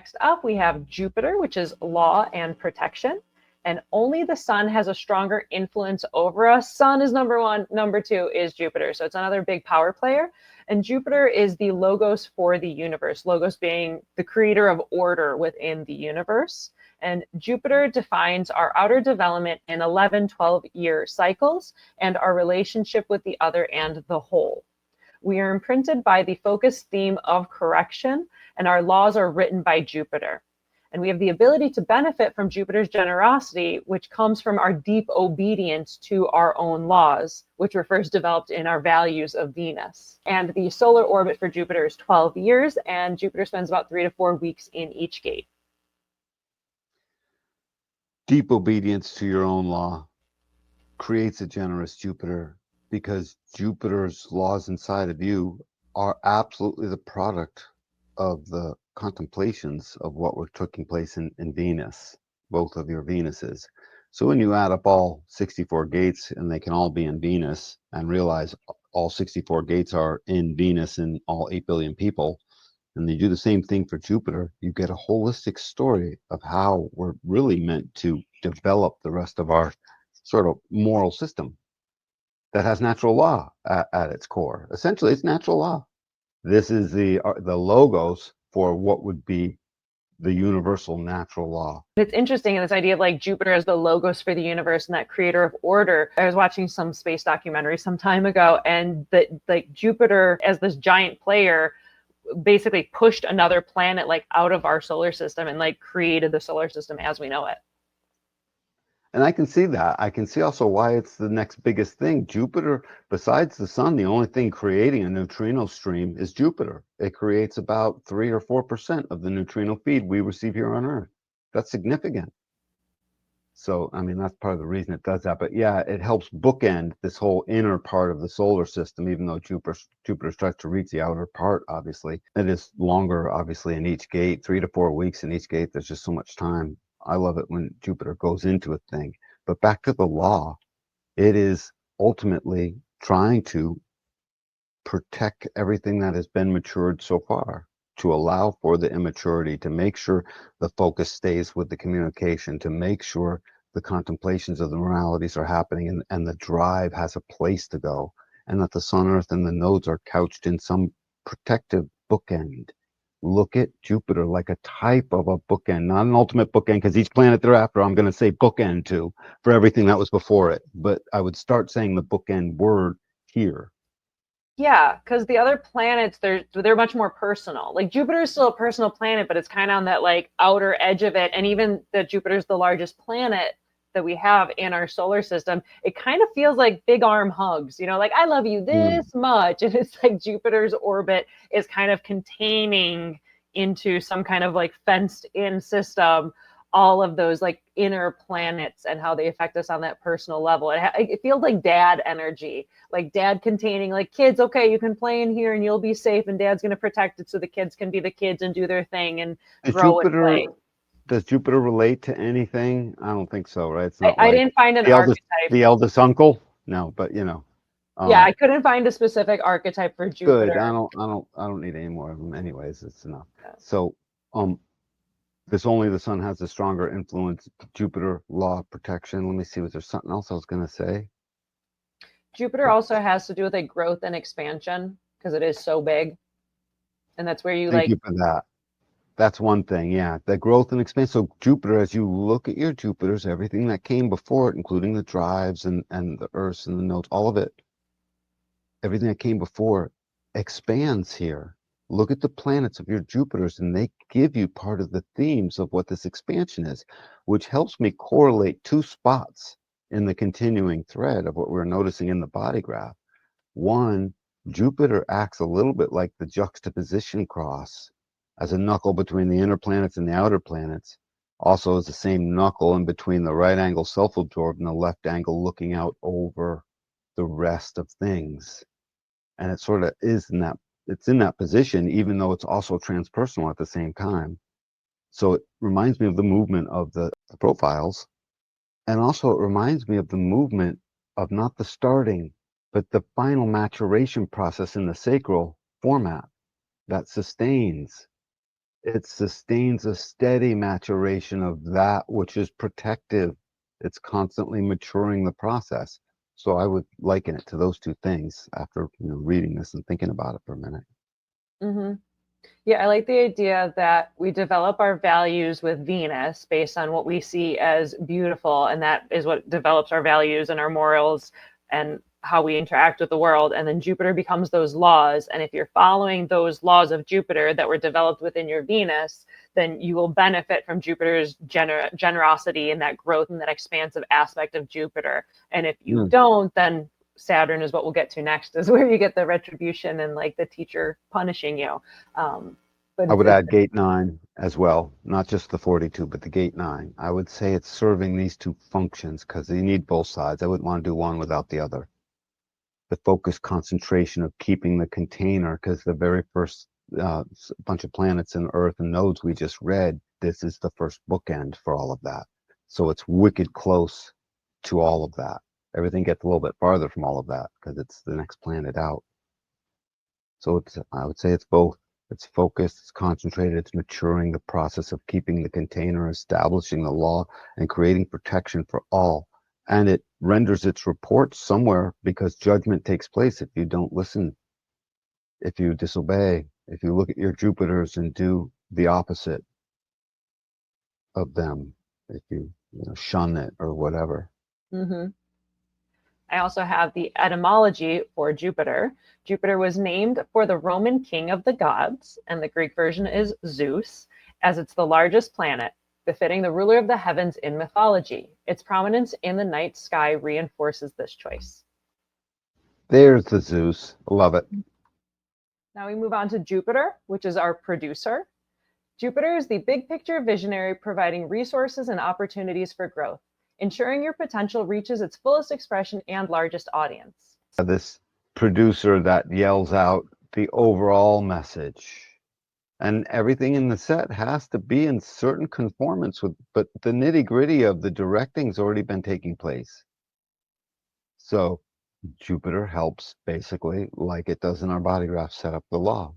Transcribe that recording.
Next up, we have Jupiter, which is law and protection. And only the sun has a stronger influence over us. Sun is number one. Number two is Jupiter. So it's another big power player. And Jupiter is the logos for the universe, logos being the creator of order within the universe. And Jupiter defines our outer development in 11, 12-year cycles and our relationship with the other and the whole. We are imprinted by the focused theme of correction, and our laws are written by Jupiter. And we have the ability to benefit from Jupiter's generosity, which comes from our deep obedience to our own laws, which were first developed in our values of Venus. And the solar orbit for Jupiter is 12 years, and Jupiter spends about 3 to 4 weeks in each gate. Deep obedience to your own law creates a generous Jupiter, because Jupiter's laws inside of you are absolutely the product of the contemplations of what were taking place in Venus, both of your Venuses. So when you add up all 64 gates, and they can all be in Venus, and realize all 64 gates are in Venus and all 8 billion people, and they do the same thing for Jupiter, you get a holistic story of how we're really meant to develop the rest of our sort of moral system that has natural law at its core. Essentially, it's natural law. This is the logos for what would be the universal natural law. It's interesting in this idea of like Jupiter as the logos for the universe and that creator of order. I was watching some space documentary some time ago, and that like Jupiter as this giant player basically pushed another planet like out of our solar system and like created the solar system as we know it. And I can see that. I can see also why it's the next biggest thing. Jupiter, besides the sun, the only thing creating a neutrino stream is Jupiter. It creates about 3 or 4% of the neutrino feed we receive here on Earth. That's significant. So, I mean, that's part of the reason it does that. But yeah, it helps bookend this whole inner part of the solar system, even though Jupiter starts to reach the outer part, obviously. It is longer, obviously, in each gate, 3 to 4 weeks in each gate. There's just so much time. I love it when Jupiter goes into a thing. But back to the law, it is ultimately trying to protect everything that has been matured so far, to allow for the immaturity, to make sure the focus stays with the communication, to make sure the contemplations of the moralities are happening, and the drive has a place to go, and that the sun, earth, and the nodes are couched in some protective bookend. Look at Jupiter like a type of a bookend, not an ultimate bookend, because each planet thereafter I'm going to say bookend to for everything that was before it. But I would start saying the bookend word here. Yeah, because the other planets, they're much more personal. Like Jupiter is still a personal planet, but it's kind of on that like outer edge of it. And even that Jupiter's the largest planet that we have in our solar system, it kind of feels like big arm hugs, you know, like I love you this much. And it's like Jupiter's orbit is kind of containing into some kind of like fenced in system all of those like inner planets and how they affect us on that personal level. It feels like dad energy, like dad containing like kids. Okay, you can play in here and you'll be safe, and dad's going to protect it so the kids can be the kids and do their thing and grow and play. Does Jupiter relate to anything? I don't think so, right? It's I, not I like didn't find an archetype. the eldest uncle. No, but you know. Yeah, I couldn't find a specific archetype for Jupiter. Good. I don't need any more of them. Anyways, it's enough. Yeah. So, this only the sun has a stronger influence. Jupiter law of protection. Let me see. Was there something else I was going to say? Jupiter also has to do with a growth and expansion because it is so big, and that's where you Thank you for that. That's one thing, yeah. The growth and expansion. So Jupiter, as you look at your Jupiters, everything that came before it, including the drives and the Earths and the nodes, all of it, everything that came before expands here. Look at the planets of your Jupiters, and they give you part of the themes of what this expansion is, which helps me correlate 2 spots in the continuing thread of what we're noticing in the body graph. One, Jupiter acts a little bit like the juxtaposition cross as a knuckle between the inner planets and the outer planets. Also is the same knuckle in between the right angle self-absorbed and the left angle looking out over the rest of things. And it sort of is in that, it's in that position, even though it's also transpersonal at the same time. So it reminds me of the movement of the profiles. And also it reminds me of the movement of not the starting, but the final maturation process in the sacral format that sustains It sustains a steady maturation of that which is protective. It's constantly maturing the process. So I would liken it to those two things after reading this and thinking about it for a minute. Hmm. Yeah, I like the idea that we develop our values with Venus based on what we see as beautiful, and that is what develops our values and our morals and how we interact with the world. And then Jupiter becomes those laws. And if you're following those laws of Jupiter that were developed within your Venus, then you will benefit from Jupiter's generosity and that growth and that expansive aspect of Jupiter. And if you Hmm. don't, then Saturn is what we'll get to next, is where you get the retribution and like the teacher punishing you. But I would it's add gate 9 as well, not just the 42, but the gate 9. I would say it's serving these two functions because you need both sides. I wouldn't want to do one without the other. The focus concentration of keeping the container, because the very first bunch of planets and Earth and nodes we just read, this is the first bookend for all of that. So it's wicked close to all of that. Everything gets a little bit farther from all of that because it's the next planet out. So I would say it's both. It's focused, it's concentrated, it's maturing the process of keeping the container, establishing the law, and creating protection for all. And it renders its report somewhere because judgment takes place if you don't listen, if you disobey, if you look at your Jupiters and do the opposite of them, if you shun it or whatever. mhm. I also have the etymology for Jupiter. Jupiter was named for the Roman king of the gods, and the Greek version is Zeus, as it's the largest planet, befitting the ruler of the heavens in mythology. Its prominence in the night sky reinforces this choice. There's the Zeus. Love it. Now we move on to Jupiter, which is our producer. Jupiter is the big picture visionary, providing resources and opportunities for growth, ensuring your potential reaches its fullest expression and largest audience. This producer that yells out the overall message. And everything in the set has to be in certain conformance with, but the nitty gritty of the directing's already been taking place. So Jupiter helps basically, like it does in our body graph, set up the law.